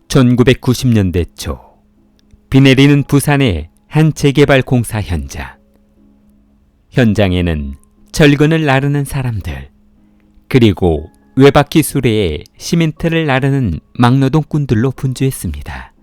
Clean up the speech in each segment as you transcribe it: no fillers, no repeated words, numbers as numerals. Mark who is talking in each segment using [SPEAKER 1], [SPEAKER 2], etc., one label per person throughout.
[SPEAKER 1] 1990년대 초 비 내리는 부산의 한 재개발 공사 현장. 현장에는 철근을 나르는 사람들, 그리고 외바퀴 수레에 시멘트를 나르는 막노동 꾼들로 분주했습니다.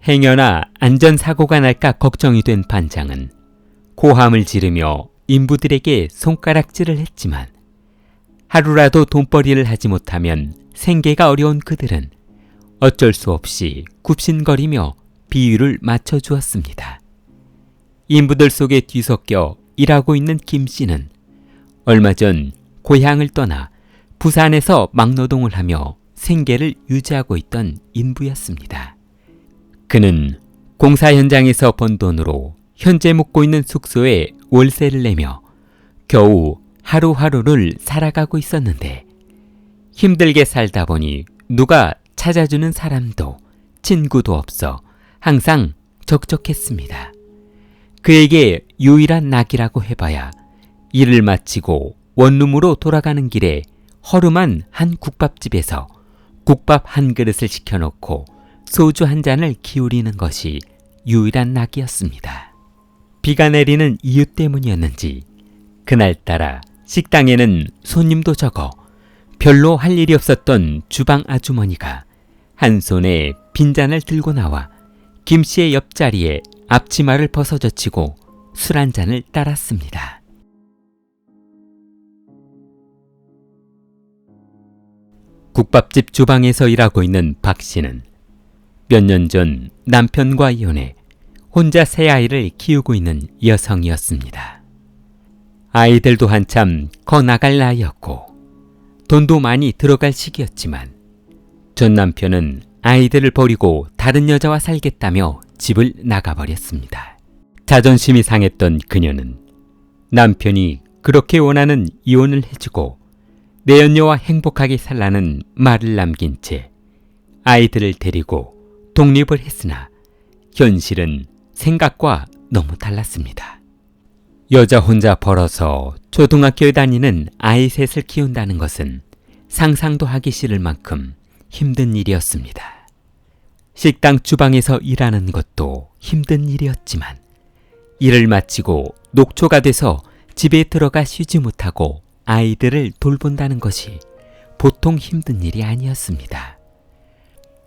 [SPEAKER 1] 행여나 안전사고가 날까 걱정이 된 반장은 고함을 지르며 인부들에게 손가락질을 했지만 하루라도 돈벌이를 하지 못하면 생계가 어려운 그들은 어쩔 수 없이 굽신거리며 비위를 맞춰주었습니다. 인부들 속에 뒤섞여 일하고 있는 김 씨는 얼마 전 고향을 떠나 부산에서 막노동을 하며 생계를 유지하고 있던 인부였습니다. 그는 공사 현장에서 번 돈으로 현재 묵고 있는 숙소에 월세를 내며 겨우 하루하루를 살아가고 있었는데 힘들게 살다 보니 누가 찾아주는 사람도 친구도 없어 항상 적적했습니다. 그에게 유일한 낙이라고 해봐야 일을 마치고 원룸으로 돌아가는 길에 허름한 한 국밥집에서 국밥 한 그릇을 시켜놓고 소주 한 잔을 기울이는 것이 유일한 낙이었습니다. 비가 내리는 이유 때문이었는지 그날따라 식당에는 손님도 적어 별로 할 일이 없었던 주방 아주머니가 한 손에 빈잔을 들고 나와 김 씨의 옆자리에 앞치마를 벗어젖히고 술 한 잔을 따랐습니다. 국밥집 주방에서 일하고 있는 박 씨는 몇 년 전 남편과 이혼해 혼자 새 아이를 키우고 있는 여성이었습니다. 아이들도 한참 커 나갈 나이였고 돈도 많이 들어갈 시기였지만 전 남편은 아이들을 버리고 다른 여자와 살겠다며 집을 나가버렸습니다. 자존심이 상했던 그녀는 남편이 그렇게 원하는 이혼을 해주고 내연녀와 행복하게 살라는 말을 남긴 채 아이들을 데리고 독립을 했으나 현실은 생각과 너무 달랐습니다. 여자 혼자 벌어서 초등학교에 다니는 아이 셋을 키운다는 것은 상상도 하기 싫을 만큼 힘든 일이었습니다. 식당 주방에서 일하는 것도 힘든 일이었지만 일을 마치고 녹초가 돼서 집에 들어가 쉬지 못하고 아이들을 돌본다는 것이 보통 힘든 일이 아니었습니다.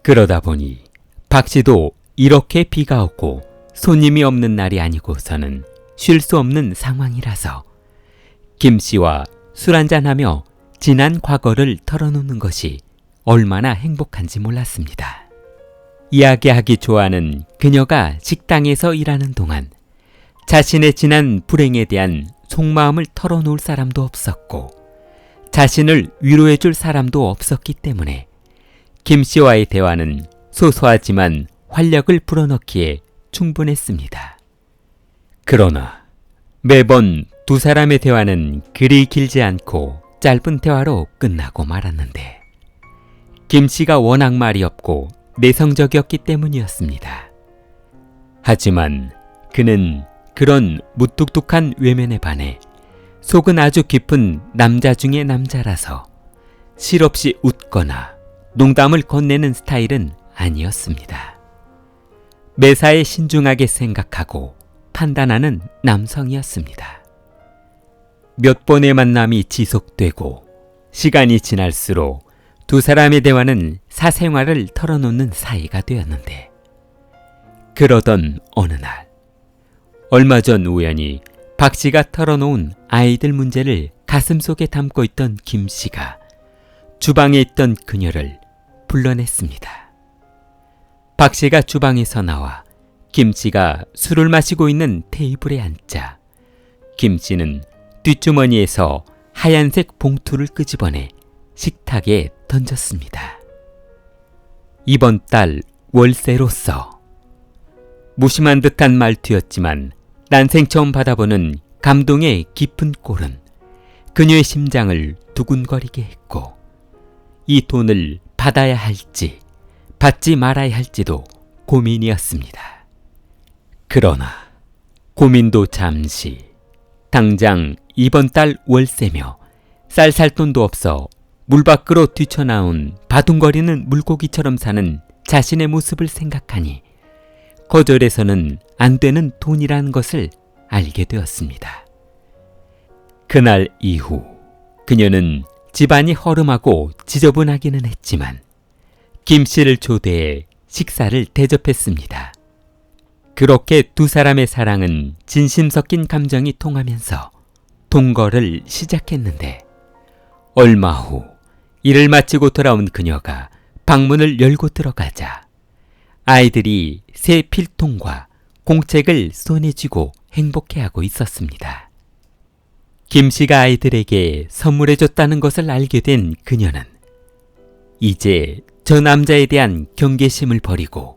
[SPEAKER 1] 그러다 보니 박 씨도 이렇게 비가 오고 손님이 없는 날이 아니고서는 쉴 수 없는 상황이라서 김 씨와 술 한잔하며 지난 과거를 털어놓는 것이 얼마나 행복한지 몰랐습니다. 이야기하기 좋아하는 그녀가 식당에서 일하는 동안 자신의 지난 불행에 대한 속마음을 털어놓을 사람도 없었고 자신을 위로해줄 사람도 없었기 때문에 김 씨와의 대화는 소소하지만 활력을 불어넣기에 충분했습니다. 그러나 매번 두 사람의 대화는 그리 길지 않고 짧은 대화로 끝나고 말았는데 김 씨가 워낙 말이 없고 내성적이었기 때문이었습니다. 하지만 그는 그런 무뚝뚝한 외면에 반해 속은 아주 깊은 남자 중의 남자라서 실없이 웃거나 농담을 건네는 스타일은 아니었습니다. 매사에 신중하게 생각하고 판단하는 남성이었습니다. 몇 번의 만남이 지속되고 시간이 지날수록 두 사람의 대화는 사생활을 털어놓는 사이가 되었는데 그러던 어느 날 얼마 전 우연히 박 씨가 털어놓은 아이들 문제를 가슴속에 담고 있던 김 씨가 주방에 있던 그녀를 불러냈습니다. 박 씨가 주방에서 나와 김 씨가 술을 마시고 있는 테이블에 앉자 김 씨는 뒷주머니에서 하얀색 봉투를 끄집어내 식탁에 던졌습니다. 이번 달 월세로서. 무심한 듯한 말투였지만 난생 처음 받아보는 감동의 깊은 꼴은 그녀의 심장을 두근거리게 했고 이 돈을 받아야 할지 받지 말아야 할지도 고민이었습니다. 그러나 고민도 잠시. 당장 이번 달 월세며 쌀 살 돈도 없어 물 밖으로 뛰쳐나온 바둥거리는 물고기처럼 사는 자신의 모습을 생각하니 거절해서는 안 되는 돈이라는 것을 알게 되었습니다. 그날 이후 그녀는 집안이 허름하고 지저분하기는 했지만 김 씨를 초대해 식사를 대접했습니다. 그렇게 두 사람의 사랑은 진심 섞인 감정이 통하면서 동거를 시작했는데 얼마 후 일을 마치고 돌아온 그녀가 방문을 열고 들어가자 아이들이 새 필통과 공책을 손에 쥐고 행복해하고 있었습니다. 김 씨가 아이들에게 선물해줬다는 것을 알게 된 그녀는 이제 저 남자에 대한 경계심을 버리고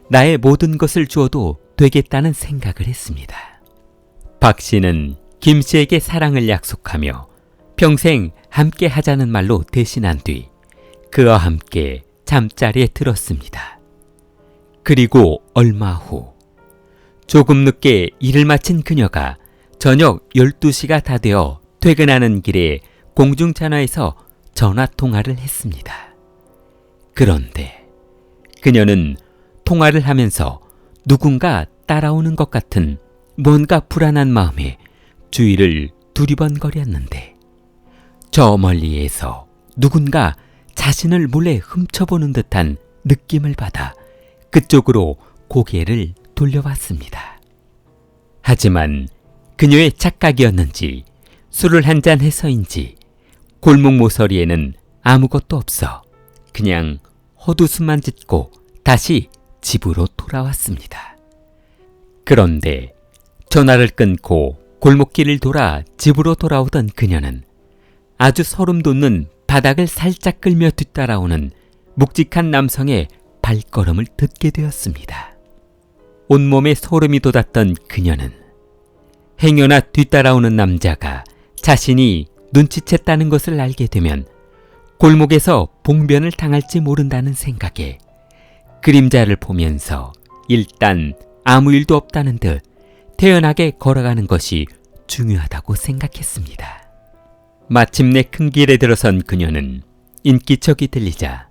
[SPEAKER 1] 나의 모든 것을 주어도 되겠다는 생각을 했습니다. 박 씨는 김 씨에게 사랑을 약속하며 평생 함께 하자는 말로 대신한 뒤 그와 함께 잠자리에 들었습니다. 그리고 얼마 후 조금 늦게 일을 마친 그녀가 저녁 12시가 다 되어 퇴근하는 길에 공중전화에서 전화통화를 했습니다. 그런데 그녀는 통화를 하면서 누군가 따라오는 것 같은 뭔가 불안한 마음에 주위를 두리번거렸는데 저 멀리에서 누군가 자신을 몰래 훔쳐보는 듯한 느낌을 받아 그쪽으로 고개를 돌려봤습니다. 하지만 그녀의 착각이었는지 술을 한잔 해서인지 골목 모서리에는 아무것도 없어 그냥 헛웃음만 짓고 다시 집으로 돌아왔습니다. 그런데 전화를 끊고 골목길을 돌아 집으로 돌아오던 그녀는 아주 소름 돋는 바닥을 살짝 끌며 뒤따라오는 묵직한 남성의 발걸음을 듣게 되었습니다. 온몸에 소름이 돋았던 그녀는 행여나 뒤따라오는 남자가 자신이 눈치챘다는 것을 알게 되면 골목에서 봉변을 당할지 모른다는 생각에 그림자를 보면서 일단 아무 일도 없다는 듯 태연하게 걸어가는 것이 중요하다고 생각했습니다. 마침내 큰 길에 들어선 그녀는 인기척이 들리자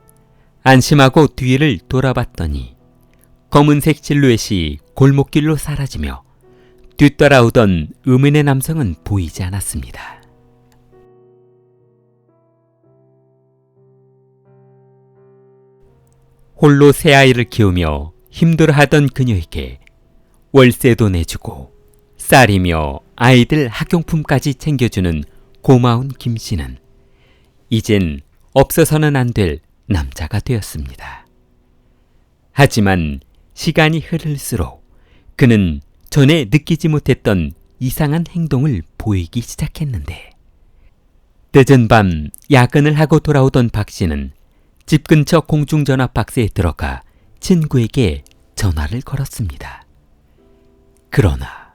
[SPEAKER 1] 안심하고 뒤를 돌아봤더니 검은색 실루엣이 골목길로 사라지며 뒤따라오던 의문의 남성은 보이지 않았습니다. 홀로 새 아이를 키우며 힘들어하던 그녀에게 월세도 내주고 쌀이며 아이들 학용품까지 챙겨주는 고마운 김 씨는 이젠 없어서는 안 될 남자가 되었습니다. 하지만 시간이 흐를수록 그는 전에 느끼지 못했던 이상한 행동을 보이기 시작했는데 늦은 밤 야근을 하고 돌아오던 박 씨는 집 근처 공중전화 박스에 들어가 친구에게 전화를 걸었습니다. 그러나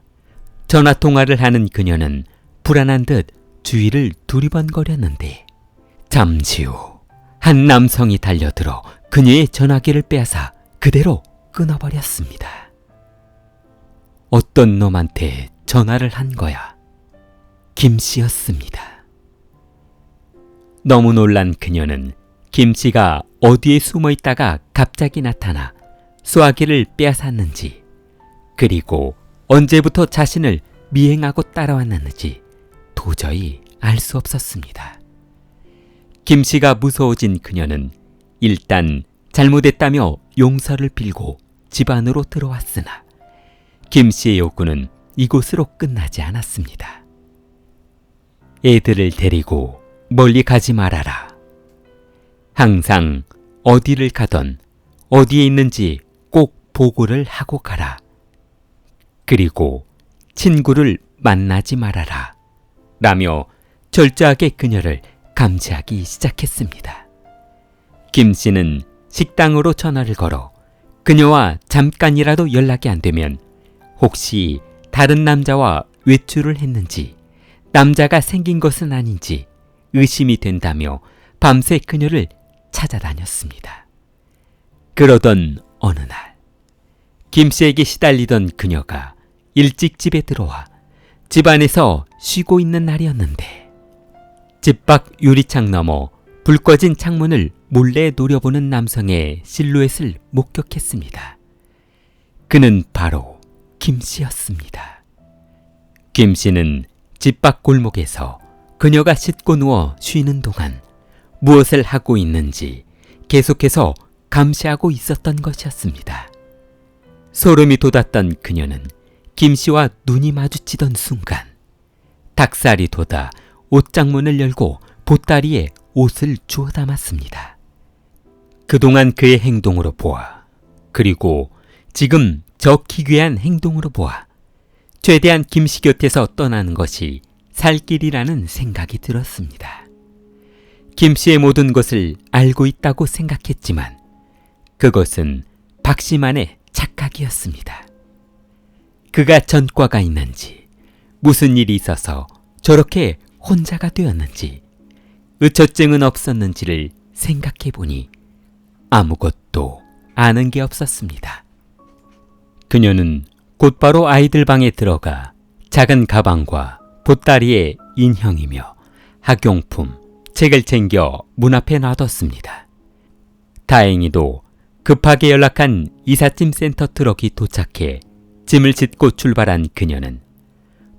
[SPEAKER 1] 전화통화를 하는 그녀는 불안한 듯 주위를 두리번거렸는데 잠시 후 한 남성이 달려들어 그녀의 전화기를 빼앗아 그대로 끊어버렸습니다. 어떤 놈한테 전화를 한 거야? 김 씨였습니다. 너무 놀란 그녀는 김 씨가 어디에 숨어 있다가 갑자기 나타나 수화기를 빼앗았는지 그리고 언제부터 자신을 미행하고 따라왔는지 도저히 알 수 없었습니다. 김 씨가 무서워진 그녀는 일단 잘못했다며 용서를 빌고 집 안으로 들어왔으나 김 씨의 요구는 이곳으로 끝나지 않았습니다. 애들을 데리고 멀리 가지 말아라. 항상 어디를 가던 어디에 있는지 꼭 보고를 하고 가라. 그리고 친구를 만나지 말아라. 라며 철저하게 그녀를 감시하기 시작했습니다. 김 씨는 식당으로 전화를 걸어 그녀와 잠깐이라도 연락이 안 되면 혹시 다른 남자와 외출을 했는지 남자가 생긴 것은 아닌지 의심이 된다며 밤새 그녀를 찾아다녔습니다. 그러던 어느 날 김 씨에게 시달리던 그녀가 일찍 집에 들어와 집 안에서 쉬고 있는 날이었는데 집 밖 유리창 너머 불 꺼진 창문을 몰래 노려보는 남성의 실루엣을 목격했습니다. 그는 바로 김씨였습니다. 김씨는 집 밖 골목에서 그녀가 씻고 누워 쉬는 동안 무엇을 하고 있는지 계속해서 감시하고 있었던 것이었습니다. 소름이 돋았던 그녀는 김씨와 눈이 마주치던 순간 닭살이 돋아 옷장문을 열고 보따리에 옷을 주워 담았습니다. 그동안 그의 행동으로 보아, 그리고 지금 저 기괴한 행동으로 보아 최대한 김씨 곁에서 떠나는 것이 살 길이라는 생각이 들었습니다. 김씨의 모든 것을 알고 있다고 생각했지만 그것은 박씨만의 착각이었습니다. 그가 전과가 있는지, 무슨 일이 있어서 저렇게 혼자가 되었는지, 의처증은 없었는지를 생각해보니 아무것도 아는 게 없었습니다. 그녀는 곧바로 아이들 방에 들어가 작은 가방과 보따리에 인형이며 학용품, 책을 챙겨 문 앞에 놔뒀습니다. 다행히도 급하게 연락한 이삿짐 센터 트럭이 도착해 짐을 싣고 출발한 그녀는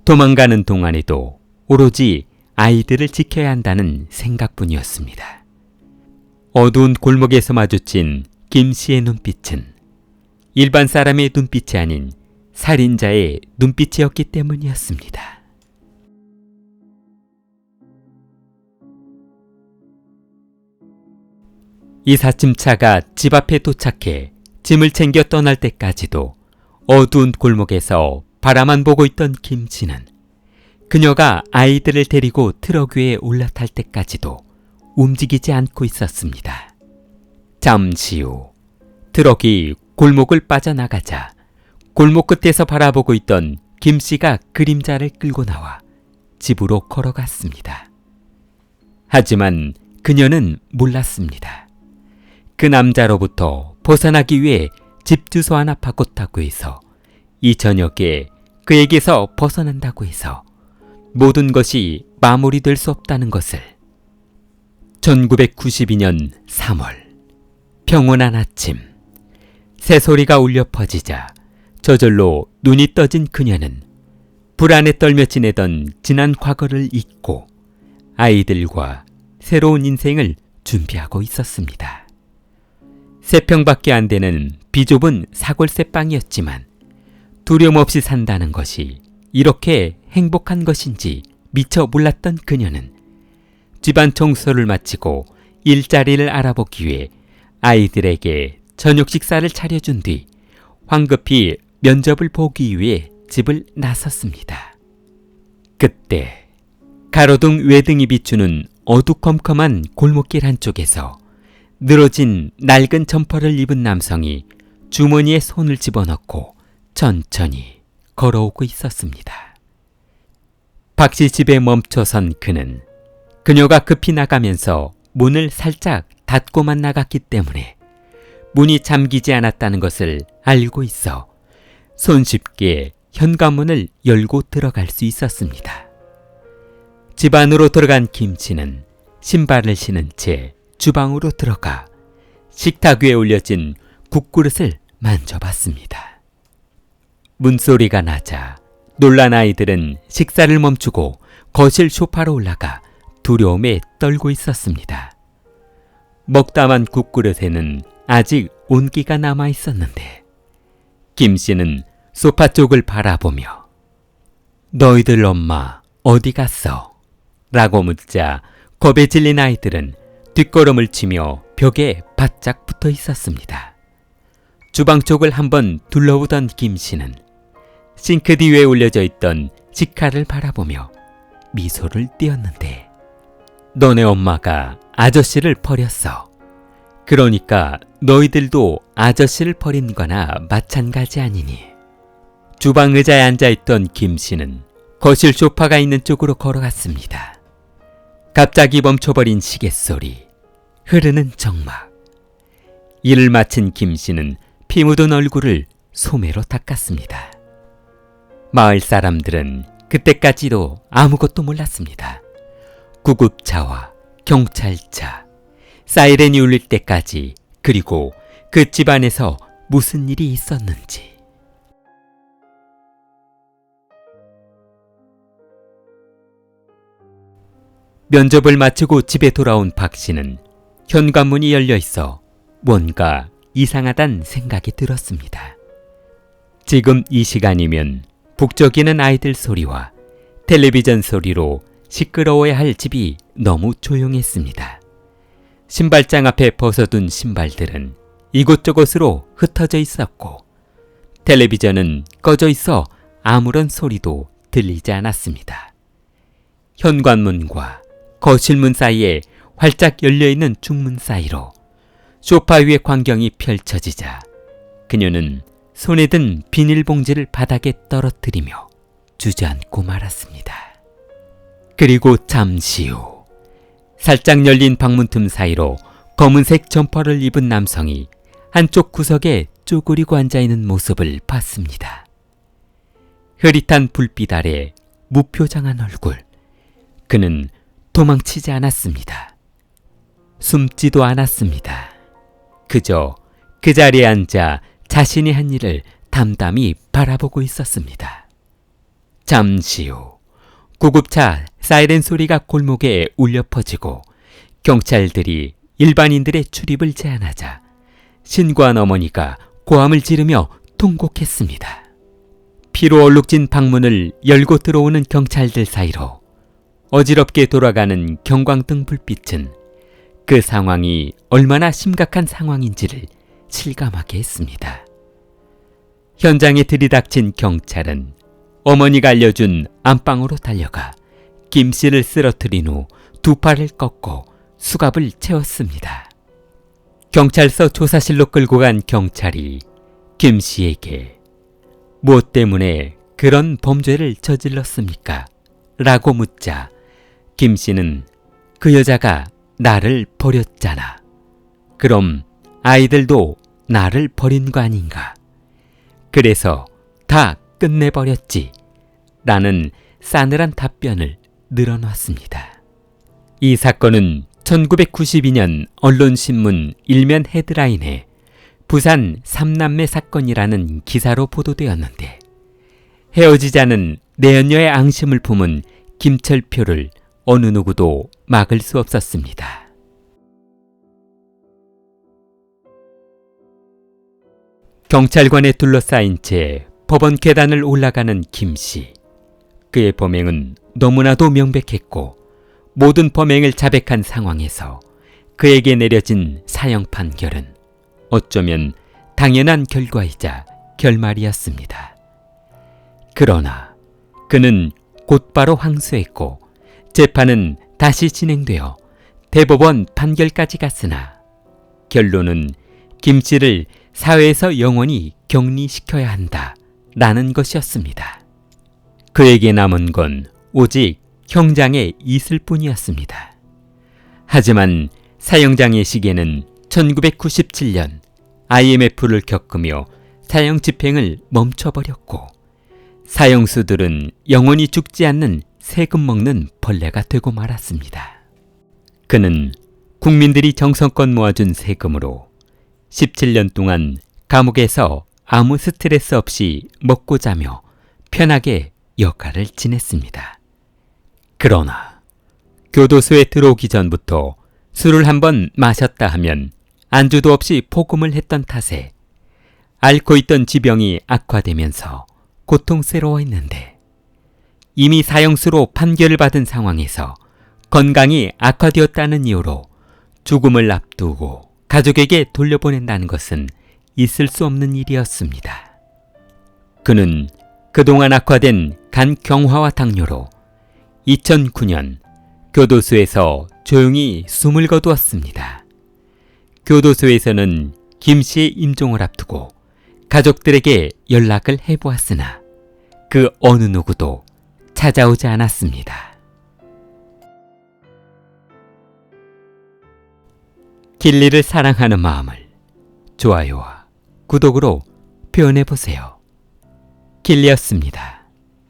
[SPEAKER 1] 도망가는 동안에도 오로지 아이들을 지켜야 한다는 생각뿐이었습니다. 어두운 골목에서 마주친 김씨의 눈빛은 일반 사람의 눈빛이 아닌 살인자의 눈빛이었기 때문이었습니다. 이삿짐차가 집 앞에 도착해 짐을 챙겨 떠날 때까지도 어두운 골목에서 바라만 보고 있던 김씨는 그녀가 아이들을 데리고 트럭 위에 올라탈 때까지도 움직이지 않고 있었습니다. 잠시 후 트럭이 골목을 빠져나가자 골목 끝에서 바라보고 있던 김씨가 그림자를 끌고 나와 집으로 걸어갔습니다. 하지만 그녀는 몰랐습니다. 그 남자로부터 벗어나기 위해 집 주소 하나 바꿨다고 해서 이 저녁에 그에게서 벗어난다고 해서 모든 것이 마무리될 수 없다는 것을 1992년 3월 평온한 아침 새소리가 울려 퍼지자 저절로 눈이 떠진 그녀는 불안에 떨며 지내던 지난 과거를 잊고 아이들과 새로운 인생을 준비하고 있었습니다. 3평밖에 안 되는 비좁은 사골세 방이었지만 두려움 없이 산다는 것이 이렇게 행복한 것인지 미처 몰랐던 그녀는 집안 청소를 마치고 일자리를 알아보기 위해 아이들에게 저녁 식사를 차려준 뒤 황급히 면접을 보기 위해 집을 나섰습니다. 그때 가로등 외등이 비추는 어두컴컴한 골목길 한쪽에서 늘어진 낡은 점퍼를 입은 남성이 주머니에 손을 집어넣고 천천히 걸어오고 있었습니다. 박씨 집에 멈춰선 그는 그녀가 급히 나가면서 문을 살짝 닫고만 나갔기 때문에 문이 잠기지 않았다는 것을 알고 있어 손쉽게 현관문을 열고 들어갈 수 있었습니다. 집 안으로 들어간 김씨는 신발을 신은 채 주방으로 들어가 식탁 위에 올려진 국그릇을 만져봤습니다. 문소리가 나자 놀란 아이들은 식사를 멈추고 거실 소파로 올라가 두려움에 떨고 있었습니다. 먹다만 국그릇에는 아직 온기가 남아 있었는데 김씨는 소파 쪽을 바라보며 너희들 엄마 어디 갔어? 라고 묻자 겁에 질린 아이들은 뒷걸음을 치며 벽에 바짝 붙어 있었습니다. 주방 쪽을 한번 둘러보던 김씨는 싱크대 위에 올려져 있던 식칼을 바라보며 미소를 띄었는데 너네 엄마가 아저씨를 버렸어. 그러니까 너희들도 아저씨를 버린 거나 마찬가지 아니니. 주방 의자에 앉아있던 김씨는 거실 소파가 있는 쪽으로 걸어갔습니다. 갑자기 멈춰버린 시계소리, 흐르는 정막. 일을 마친 김씨는 피 묻은 얼굴을 소매로 닦았습니다. 마을 사람들은 그때까지도 아무것도 몰랐습니다. 구급차와 경찰차, 사이렌이 울릴 때까지, 그리고 그 집안에서 무슨 일이 있었는지. 면접을 마치고 집에 돌아온 박 씨는 현관문이 열려 있어 뭔가 이상하단 생각이 들었습니다. 지금 이 시간이면 북적이는 아이들 소리와 텔레비전 소리로 시끄러워야 할 집이 너무 조용했습니다. 신발장 앞에 벗어둔 신발들은 이곳저곳으로 흩어져 있었고, 텔레비전은 꺼져 있어 아무런 소리도 들리지 않았습니다. 현관문과 거실문 사이에 활짝 열려있는 중문 사이로 소파 위의 광경이 펼쳐지자 그녀는 손에 든 비닐봉지를 바닥에 떨어뜨리며 주저앉고 말았습니다. 그리고 잠시 후 살짝 열린 방문 틈 사이로 검은색 점퍼를 입은 남성이 한쪽 구석에 쪼그리고 앉아있는 모습을 봤습니다. 흐릿한 불빛 아래 무표정한 얼굴. 그는 도망치지 않았습니다. 숨지도 않았습니다. 그저 그 자리에 앉아 자신이 한 일을 담담히 바라보고 있었습니다. 잠시 후 구급차 사이렌 소리가 골목에 울려 퍼지고 경찰들이 일반인들의 출입을 제한하자 신고한 어머니가 고함을 지르며 통곡했습니다. 피로 얼룩진 방문을 열고 들어오는 경찰들 사이로 어지럽게 돌아가는 경광등 불빛은 그 상황이 얼마나 심각한 상황인지를 실감하게 했습니다. 현장에 들이닥친 경찰은 어머니가 알려준 안방으로 달려가 김 씨를 쓰러뜨린 후 두 팔을 꺾고 수갑을 채웠습니다. 경찰서 조사실로 끌고 간 경찰이 김 씨에게 무엇 때문에 그런 범죄를 저질렀습니까? 라고 묻자 김 씨는 그 여자가 나를 버렸잖아. 그럼 아이들도 나를 버린 거 아닌가? 그래서 다 끝내버렸지. 라는 싸늘한 답변을 늘어놓았습니다. 이 사건은 1992년 언론신문 일면 헤드라인에 부산 3남매 사건이라는 기사로 보도되었는데, 헤어지자는 내연녀의 앙심을 품은 김철표를 어느 누구도 막을 수 없었습니다. 경찰관에 둘러싸인 채 법원 계단을 올라가는 김 씨. 그의 범행은 너무나도 명백했고 모든 범행을 자백한 상황에서 그에게 내려진 사형 판결은 어쩌면 당연한 결과이자 결말이었습니다. 그러나 그는 곧바로 항소했고 재판은 다시 진행되어 대법원 판결까지 갔으나 결론은 김 씨를 사회에서 영원히 격리시켜야 한다라는 것이었습니다. 그에게 남은 건 오직 형장의 이슬 뿐이었습니다. 하지만 사형장의 시계는 1997년 IMF를 겪으며 사형 집행을 멈춰버렸고 사형수들은 영원히 죽지 않는 세금 먹는 벌레가 되고 말았습니다. 그는 국민들이 정성껏 모아준 세금으로 17년 동안 감옥에서 아무 스트레스 없이 먹고 자며 편하게 여가를 지냈습니다. 그러나 교도소에 들어오기 전부터 술을 한번 마셨다 하면 안주도 없이 포금을 했던 탓에 앓고 있던 지병이 악화되면서 고통스러워했는데, 이미 사형수로 판결을 받은 상황에서 건강이 악화되었다는 이유로 죽음을 앞두고 가족에게 돌려보낸다는 것은 있을 수 없는 일이었습니다. 그는 그동안 악화된 간 경화와 당뇨로 2009년 교도소에서 조용히 숨을 거두었습니다. 교도소에서는 김 씨의 임종을 앞두고 가족들에게 연락을 해보았으나 그 어느 누구도 찾아오지 않았습니다. 길리를 사랑하는 마음을 좋아요와 구독으로 표현해보세요. 길리였습니다.